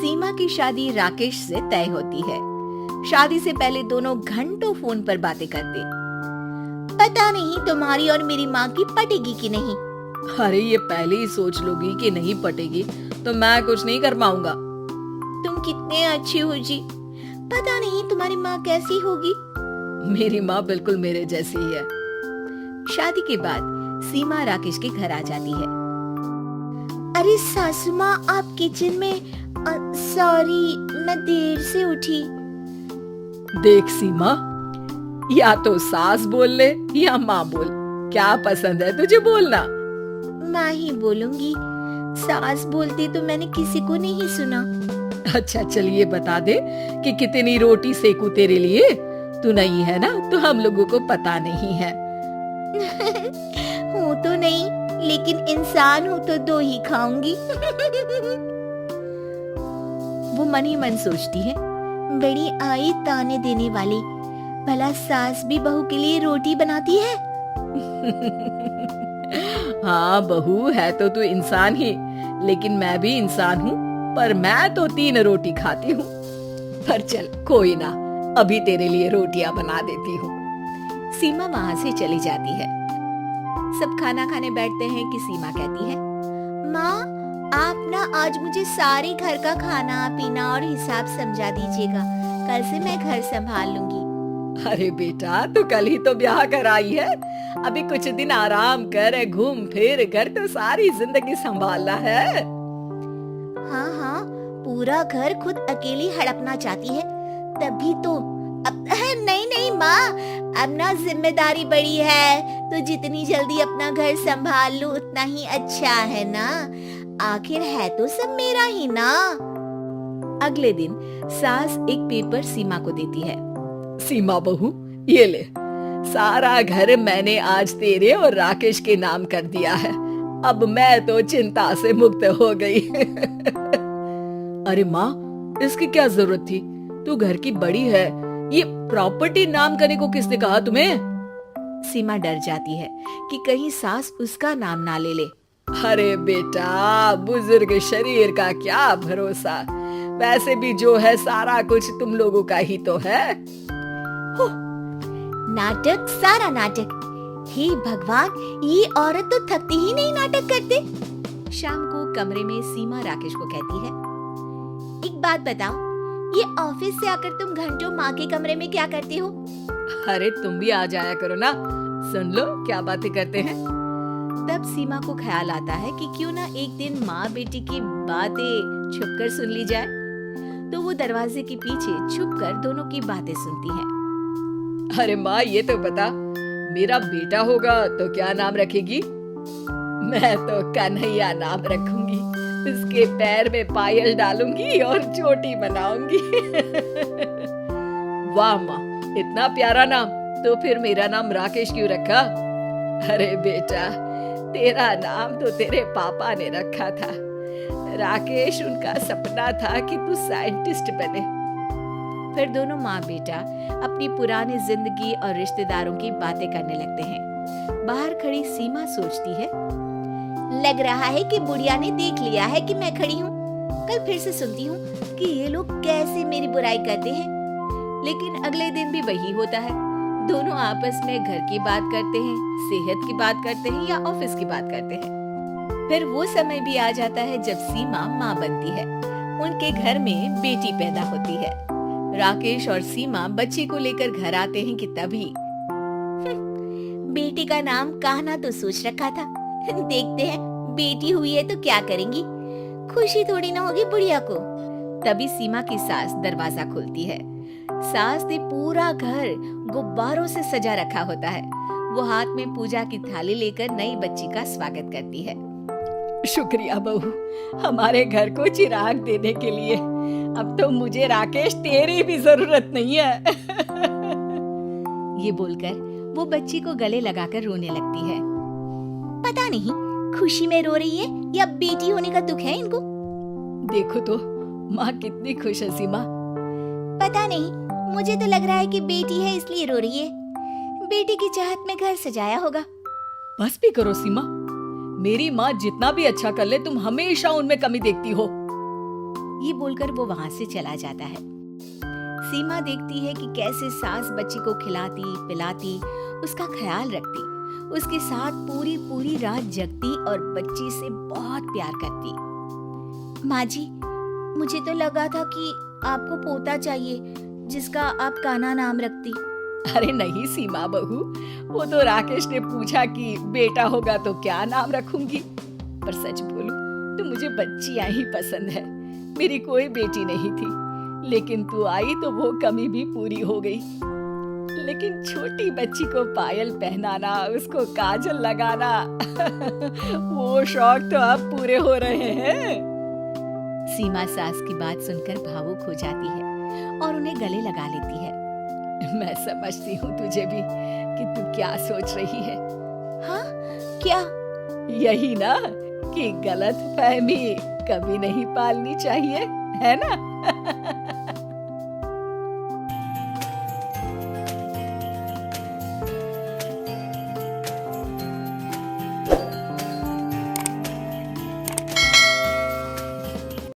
सीमा की शादी राकेश से तय होती है। शादी से पहले दोनों घंटों फोन पर बातें करते। पता नहीं तुम्हारी और मेरी माँ की पटेगी कि नहीं। अरे ये पहले ही सोच लोगी कि नहीं पटेगी तो मैं कुछ नहीं कर पाऊंगा। तुम कितने अच्छे हो जी। पता नहीं तुम्हारी माँ कैसी होगी। मेरी माँ बिल्कुल मेरे जैसी ही है। शादी के बाद सीमा राकेश के घर आ जाती है। अरे सासू माँ, आप किचन में। सॉरी, मैं देर से उठी। देख सीमा, या तो सास बोल ले या माँ बोल, क्या पसंद है तुझे बोलना? मैं ही बोलूंगी। सास बोलती तो मैंने किसी को नहीं सुना। अच्छा चलिए बता दे कि कितनी रोटी सेकू तेरे लिए। तू नहीं है ना तो हम लोगों को पता नहीं है। हूँ तो नहीं, लेकिन इंसान हूँ तो 2 ही खाऊंगी। वो मन ही मन सोचती है, बड़ी आई ताने देने वाली। भला सास भी बहू के लिए रोटी बनाती है। हाँ बहू है तो तू इंसान ही, लेकिन मैं भी इंसान हूँ, पर मैं तो 3 रोटी खाती हूँ। पर चल कोई ना, अभी तेरे लिए रोटियां बना देती हूँ। सीमा वहाँ से चली जाती है। सब खाना खाने बैठते हैं कि सीमा कहती है, माँ आप ना आज मुझे सारे घर का खाना पीना और हिसाब समझा दीजिएगा। कल से मैं घर संभाल लूंगी। अरे बेटा, तू कल ही तो ब्याह कर आई है, अभी कुछ दिन आराम कर, घूम फिर, घर तो सारी जिंदगी संभालना है। हाँ हाँ, पूरा घर खुद अकेली हड़पना चाहती है, तभी तो। अब नहीं नहीं माँ, अब ना जिम्मेदारी बड़ी है, तो जितनी जल्दी अपना घर संभाल लूं उतना ही अच्छा है ना। आखिर है तो सब मेरा ही ना। अगले दिन सास एक पेपर सीमा को देती है। सीमा बहू, ये ले, सारा घर मैंने आज तेरे और राकेश के नाम कर दिया है। अब मैं तो चिंता से मुक्त हो गई। अरे माँ, इसकी क्या जरूरत थी? तू घर की बड़ी है, ये प्रॉपर्टी नाम करने को किसने कहा तुम्हें? सीमा डर जाती है कि कहीं सास उसका नाम ना ले ले। अरे बेटा, बुजुर्ग शरीर का क्या भरोसा। वैसे भी जो है सारा कुछ तुम लोगों का ही तो है। नाटक, सारा नाटक। हे भगवान, ये औरत तो थकती ही नहीं नाटक करते। शाम को कमरे में सीमा राकेश को कहती है, एक बात बताओ, ये ऑफिस से आकर तुम घंटों माँ के कमरे में क्या करती हो? अरे तुम भी आ जाया करो ना, सुन लो क्या बातें करते हैं। तब सीमा को ख्याल आता है कि क्यों ना एक दिन माँ बेटी की बातें छुपकर सुन ली जाए। तो वो दरवाजे के पीछे छुपकर दोनों की बातें सुनती है। अरे माँ, ये तो बता, मेरा बेटा होगा तो क्या नाम रखेगी? मैं तो कन्हैया नाम रखूंगी, उसके पैर में पायल डालूंगी और चोटी बनाऊंगी। वाह माँ, इतना प्यारा नाम। तो फिर मेरा नाम राकेश क्यों रखा? अरे बेटा, तेरा नाम तो तेरे पापा ने रखा था। राकेश उनका सपना था कि तू साइंटिस्ट बने। फिर दोनों माँ बेटा अपनी पुरानी जिंदगी और रिश्तेदारों की बातें करने लगते हैं। बाहर खड़ी सीमा सोचती है, लग रहा है कि बुढ़िया ने देख लिया है कि मैं खड़ी हूँ। कल फिर से सुनती हूँ कि ये लोग कैसे मेरी बुराई करते हैं। लेकिन अगले दिन भी वही होता है, दोनों आपस में घर की बात करते हैं, सेहत की बात करते हैं या ऑफिस की बात करते हैं। फिर वो समय भी आ जाता है जब सीमा माँ बनती है। उनके घर में बेटी पैदा होती है। राकेश और सीमा बच्चे को लेकर घर आते हैं कि तभी बेटी का नाम कहना तो सोच रखा था, देखते हैं बेटी हुई है तो क्या करेंगी। खुशी थोड़ी ना होगी बुढ़िया को। तभी सीमा की सास दरवाजा खोलती है। सास ने पूरा घर गुब्बारों से सजा रखा होता है। वो हाथ में पूजा की थाली लेकर नई बच्ची का स्वागत करती है। शुक्रिया बहू, हमारे घर को चिराग देने के लिए। अब तो मुझे राकेश तेरी भी जरूरत नहीं है। ये बोलकर वो बच्ची को गले लगाकर रोने लगती है। पता नहीं खुशी में रो रही है या बेटी होने का दुख है इनको। देखो तो माँ कितनी खुश है सीमा। पता नहीं, मुझे तो लग रहा है कि बेटी है इसलिए रो रही है। बेटी की चाहत में घर सजाया होगा। बस भी करो सीमा, मेरी माँ जितना भी अच्छा कर ले तुम हमेशा उनमें कमी देखती हो। ये बोलकर वो वहां से चला जाता है। सीमा देखती है कि कैसे सास बच्ची को खिलाती पिलाती उसका ख्याल रखती, उसके साथ पूरी पूरी रात जगती और बच्ची से बहुत प्यार करती। माँ जी, मुझे तो लगा था कि आपको पोता चाहिए जिसका आप कान्हा नाम रखती। अरे नहीं सीमा बहू, वो तो राकेश ने पूछा कि बेटा होगा तो क्या नाम रखूंगी। पर सच बोलूं तो मुझे बच्चियां ही पसंद है। मेरी कोई बेटी नहीं थी, लेकिन तू आई तो वो कमी भी पूरी हो गई। लेकिन छोटी बच्ची को पायल पहनाना, उसको काजल लगाना वो शौक तो अब पूरे हो रहे हैं। सीमा सास की बात सुनकर भावुक हो जाती है और उन्हें गले लगा लेती है। मैं समझती हूँ तुझे भी कि तू क्या सोच रही है। हाँ, क्या? यही ना कि गलत फहमी कभी नहीं पालनी चाहिए, है ना?